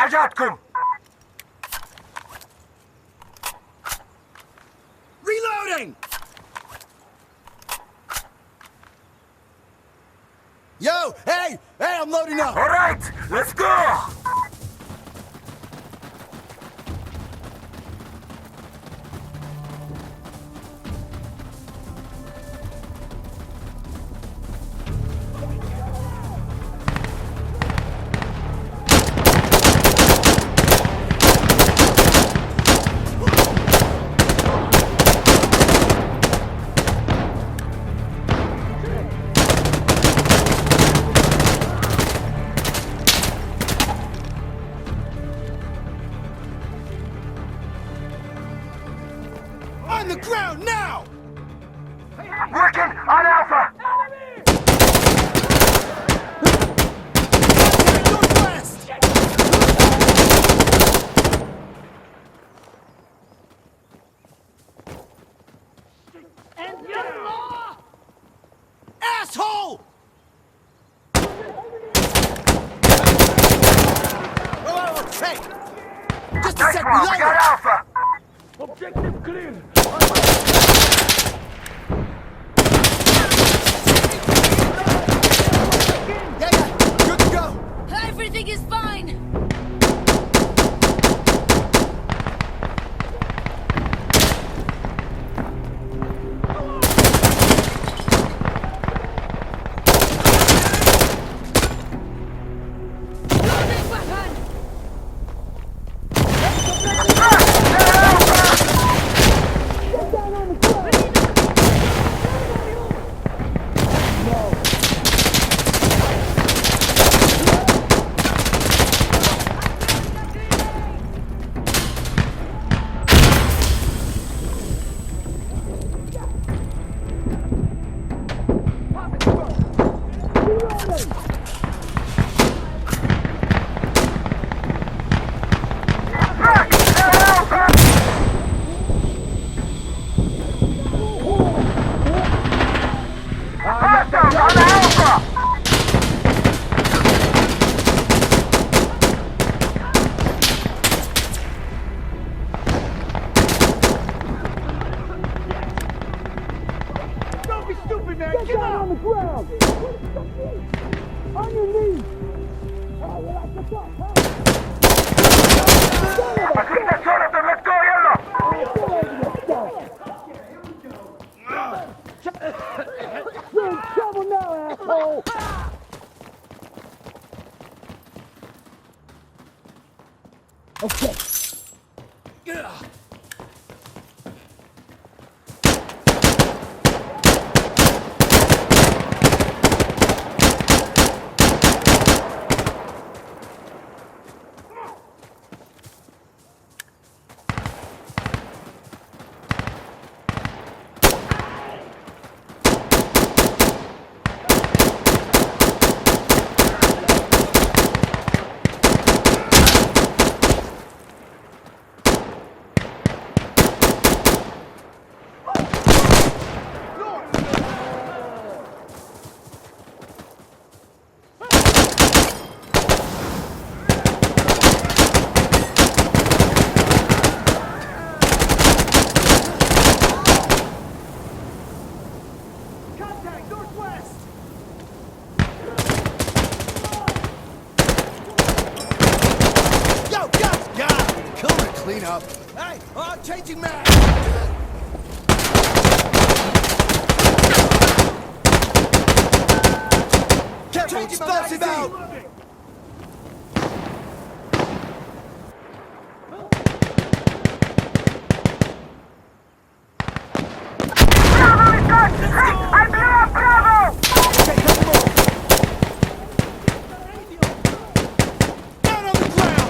حاجاتكم. Reloading! Yo, hey, I'm loading up. All right, let's go. On the ground now! Working on Alpha. Northwest! Asshole! Oh, hey! Just a Nice sec, one, we got reloading! Alpha. Objective clear. Yeah, good to go! Everything is fine! Loading weapon! Hostile on Alpha. Don't be stupid, man. Get down on the ground. On your knees. Masita Jonathan, let's go, yellow. You're in trouble now, asshole. Okay. Contact northwest. Yo, got Killing it, clean up. Hey, changing mag. Careful, explosive out. Bravo is gone. Hey, I blew up Bravo. Okay, come on. Down on the ground.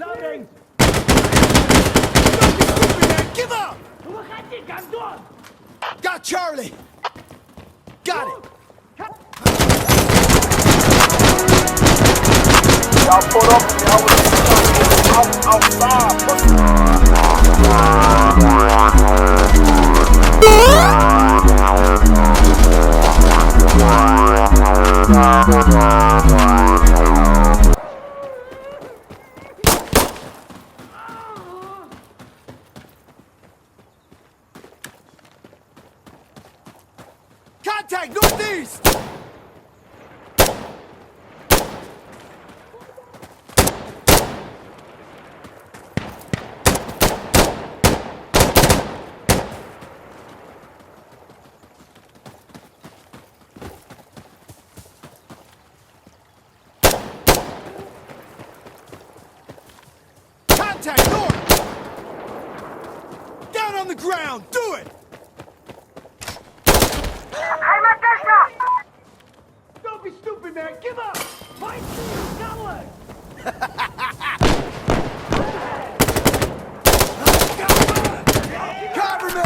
Reloading! Don't be stupid, man! Give up! Выходи, гондон! Got Charlie! Got it! Y'all pulled up and y'all was outside. Contact northeast! Contact north! Down on the ground! Do it! Don't be stupid, man! Give up! Fight through, coward! Cover me!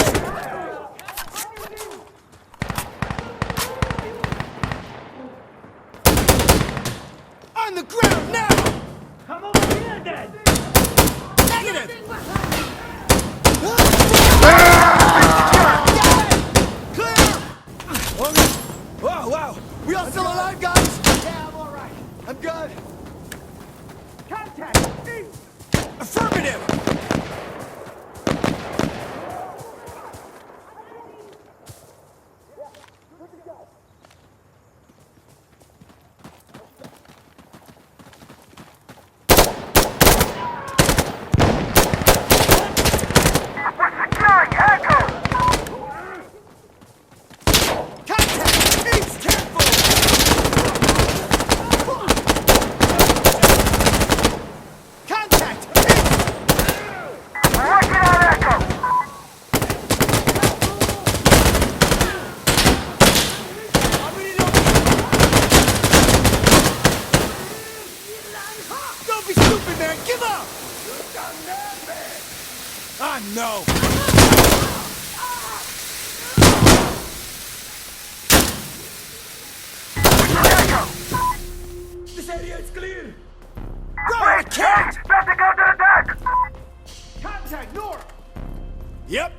On the ground now! Come over here, then! Negative! Clear! Wow, wow! We all still alive, guys? Yeah, I'm all right. I'm good. Contact! East! Affirmative! Contact! East, careful! Contact! Don't be stupid, man! Give up! I know! This area is clear! Bro, I can't! Better go to the deck! Contact north! Yep.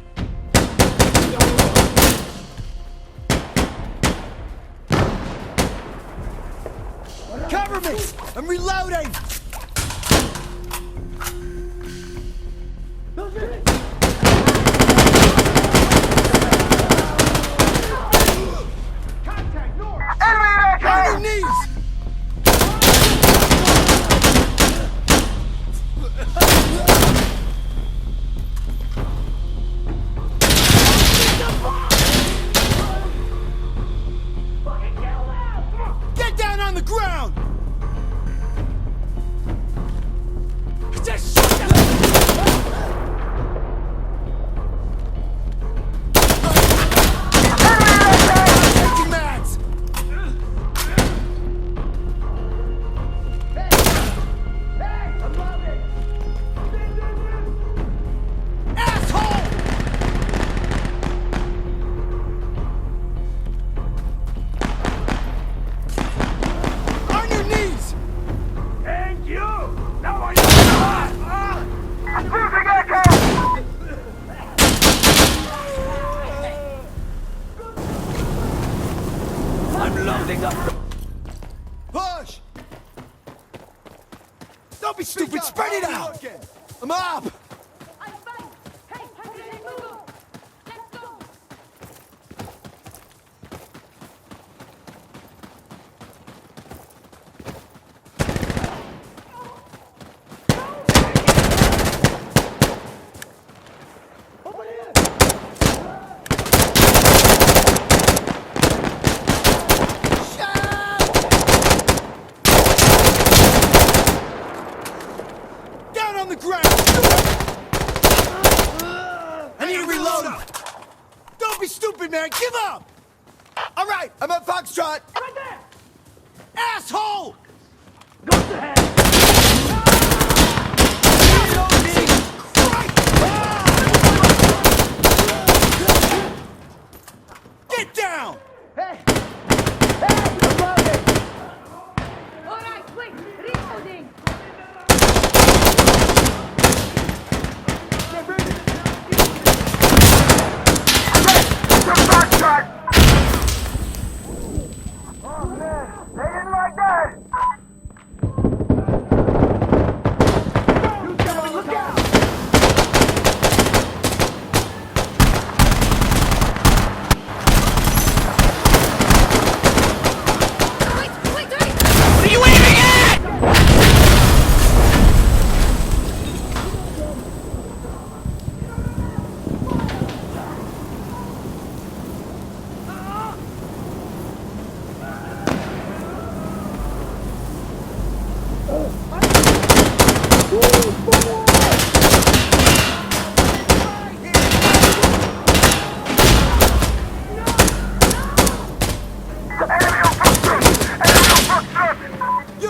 Cover me! I'm reloading! Contact north! Enemy On your in knees! Get down on the ground! Just shoot them! Taking mats! Hey, above it! Asshole! On your knees! And you! Now are Losing echo! I'm loading up! Push! Don't be stupid, spread it out! I'm up! I'm fine. Hey, let's go. Let's go. Over here! Down on the ground! I need to reload him! Don't be stupid, man! Give up! Alright, I'm at Foxtrot! Right there! Asshole! Go to hell!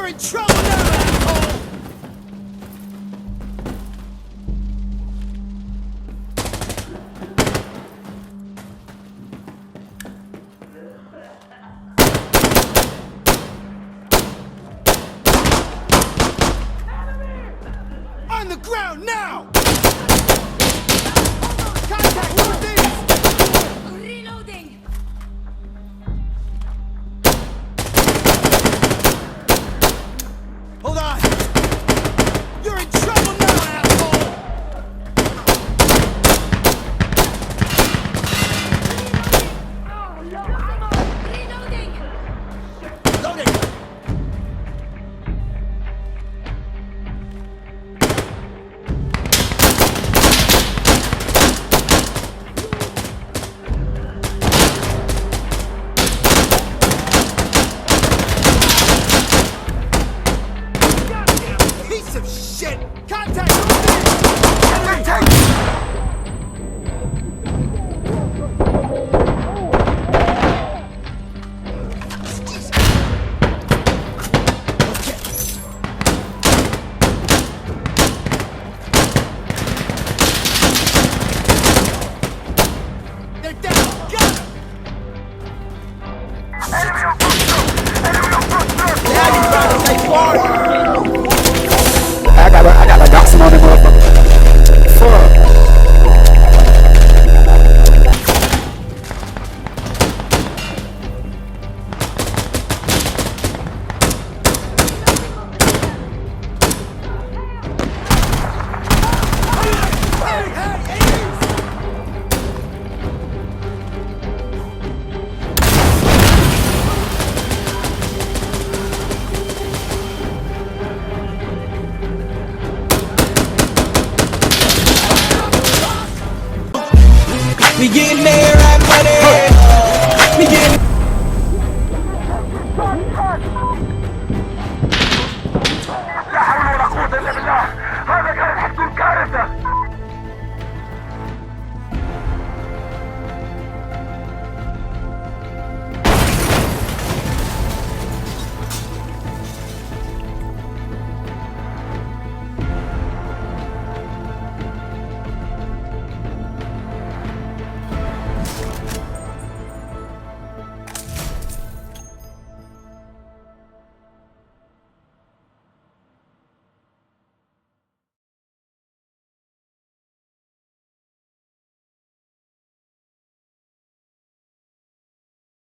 You're in trouble now, asshole! On the ground now! Contact northeast! Reloading! Hold on! You're in trouble now, asshole! Reloading! Loading! Piece of shit! Contact northeast! Enemy tank! They're down! Got him! I got a Dachshund on the motherfucker. Fuck. Hey, hey, ease! We getting there, right money. We getting. Touch!